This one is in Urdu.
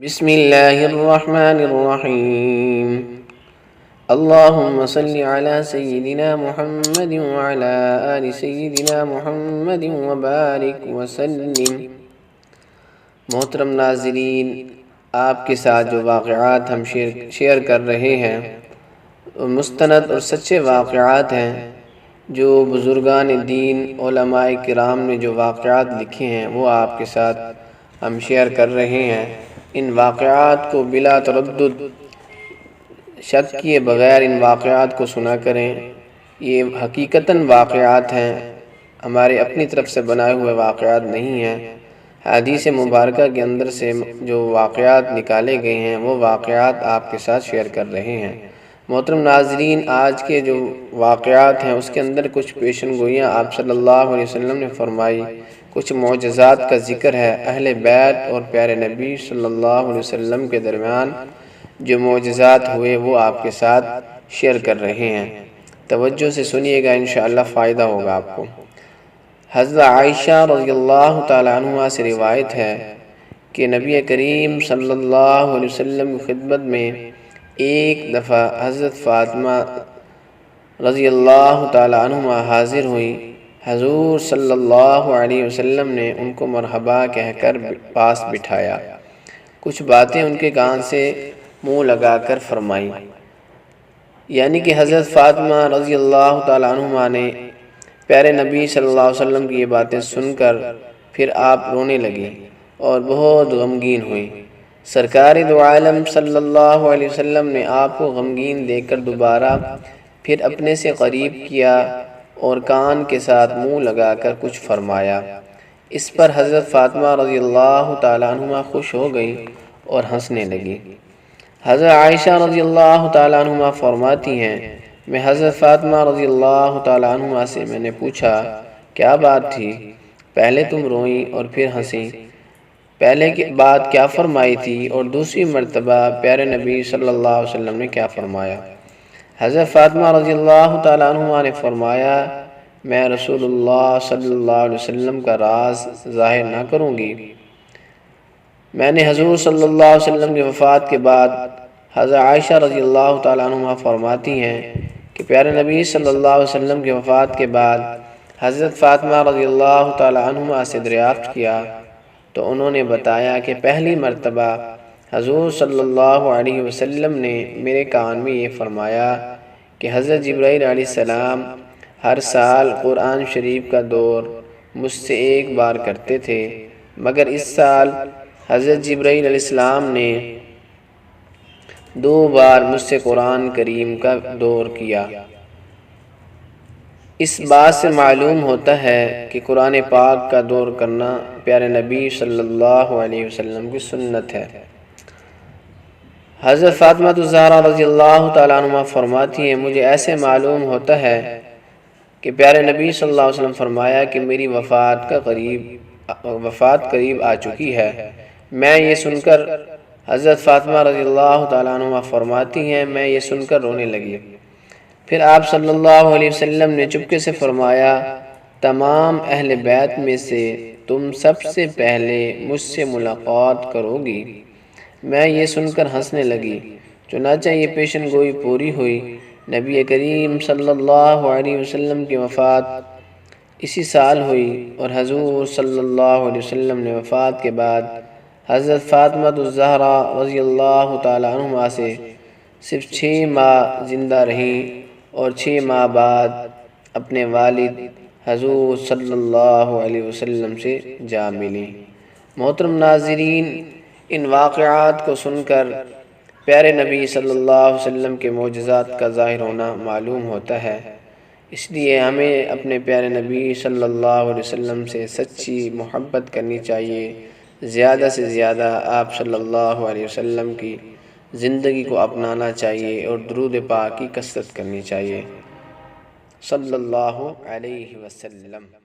بسم اللہ الرحمن الرحیم اللہم صلی علی سیدنا محمد وعلی آل سیدنا محمد وبارک وسلم۔ محترم ناظرین، آپ کے ساتھ جو واقعات ہم شیئر کر رہے ہیں مستند اور سچے واقعات ہیں، جو بزرگان دین علماء کرام نے جو واقعات لکھے ہیں وہ آپ کے ساتھ ہم شیئر کر رہے ہیں۔ ان واقعات کو بلا تردد، شک کیے بغیر ان واقعات کو سنا کریں۔ یہ حقیقتاً واقعات ہیں، ہمارے اپنی طرف سے بنائے ہوئے واقعات نہیں ہیں۔ حدیث مبارکہ کے اندر سے جو واقعات نکالے گئے ہیں وہ واقعات آپ کے ساتھ شیئر کر رہے ہیں۔ محترم ناظرین، آج کے جو واقعات ہیں اس کے اندر کچھ پیشن گوئیاں آپ صلی اللہ علیہ وسلم نے فرمائی، کچھ معجزات کا ذکر ہے۔ اہل بیت اور پیارے نبی صلی اللہ علیہ وسلم کے درمیان جو معجزات ہوئے وہ آپ کے ساتھ شیئر کر رہے ہیں۔ توجہ سے سنیے گا، انشاءاللہ فائدہ ہوگا آپ کو۔ حضرت عائشہ رضی اللہ تعالی عنہ سے روایت ہے کہ نبی کریم صلی اللہ علیہ وسلم کی خدمت میں ایک دفعہ حضرت فاطمہ رضی اللہ تعالی عنہ حاضر ہوئی۔ حضور صلی اللہ علیہ وسلم نے ان کو مرحبا کہہ کر پاس بٹھایا، کچھ باتیں ان کے کان سے منہ لگا کر فرمائی، یعنی کہ حضرت فاطمہ رضی اللہ تعالی عنہ نے پیارے نبی صلی اللہ علیہ وسلم کی یہ باتیں سن کر پھر آپ رونے لگی اور بہت غمگین ہوئی۔ سرکار دو عالم صلی اللہ علیہ وسلم نے آپ کو غمگین دیکھ کر دوبارہ پھر اپنے سے قریب کیا اور کان کے ساتھ منہ لگا کر کچھ فرمایا۔ اس پر حضرت فاطمہ رضی اللہ تعالی عنہ خوش ہو گئی اور ہنسنے لگی۔ حضرت عائشہ رضی اللہ تعالی عنہ فرماتی ہیں، میں حضرت فاطمہ رضی اللہ تعالی عنہ سے میں نے پوچھا کیا بات تھی؟ پہلے تم روئیں اور پھر ہنسی، پہلے کی بات کیا فرمائی تھی اور دوسری مرتبہ پیارے نبی صلی اللہ علیہ وسلم نے کیا فرمایا؟ حضرت فاطمہ رضی اللہ تعالی عنہ نے فرمایا، میں رسول اللہ صلی اللہ علیہ وسلم کا راز ظاہر نہ کروں گی۔ میں نے حضور صلی اللہ علیہ وسلم کی وفات کے بعد، حضرت عائشہ رضی اللہ تعالی عنہ فرماتی ہیں کہ پیارے نبی صلی اللہ علیہ وسلم کی وفات کے بعد حضرت فاطمہ رضی اللہ تعالی عنہ سے دریافت کیا تو انہوں نے بتایا کہ پہلی مرتبہ حضور صلی اللہ علیہ وسلم نے میرے کان میں یہ فرمایا کہ حضرت جبرائیل علیہ السلام ہر سال قرآن شریف کا دور مجھ سے ایک بار کرتے تھے، مگر اس سال حضرت جبرائیل علیہ السلام نے 2 بار مجھ سے قرآن کریم کا دور کیا۔ اس بات سے معلوم ہوتا ہے کہ قرآن پاک کا دور کرنا پیارے نبی صلی اللہ علیہ وسلم کی سنت ہے۔ حضرت فاطمہ الزہرا رضی اللہ تعالیٰ عنہ فرماتی ہیں، مجھے ایسے معلوم ہوتا ہے کہ پیارے نبی صلی اللہ علیہ وسلم فرمایا کہ میری وفات قریب آ چکی ہے۔ میں یہ سن کر، حضرت فاطمہ رضی اللہ تعالیٰ عنہ فرماتی ہیں، میں یہ سن کر رونے لگی۔ پھر آپ صلی اللہ علیہ وسلم نے چپکے سے فرمایا، تمام اہل بیت میں سے تم سب سے پہلے مجھ سے ملاقات کرو گی۔ میں یہ سن کر ہنسنے لگی۔ چنانچہ یہ پیشن گوئی پوری ہوئی۔ نبی کریم صلی اللہ علیہ وسلم کی وفات اسی سال ہوئی اور حضور صلی اللہ علیہ وسلم نے وفات کے بعد حضرت فاطمہ الزہرا رضی اللہ تعالی عنہ سے صرف 6 ماہ زندہ رہیں اور 6 ماہ بعد اپنے والد حضور صلی اللہ علیہ وسلم سے جا ملی۔ محترم ناظرین، ان واقعات کو سن کر پیارے نبی صلی اللہ علیہ وسلم کے معجزات کا ظاہر ہونا معلوم ہوتا ہے۔ اس لیے ہمیں اپنے پیارے نبی صلی اللہ علیہ وسلم سے سچی محبت کرنی چاہیے، زیادہ سے زیادہ آپ صلی اللہ علیہ وسلم کی زندگی کو اپنانا چاہیے اور درود پاک کی کثرت کرنی چاہیے، صلی اللہ علیہ وسلم۔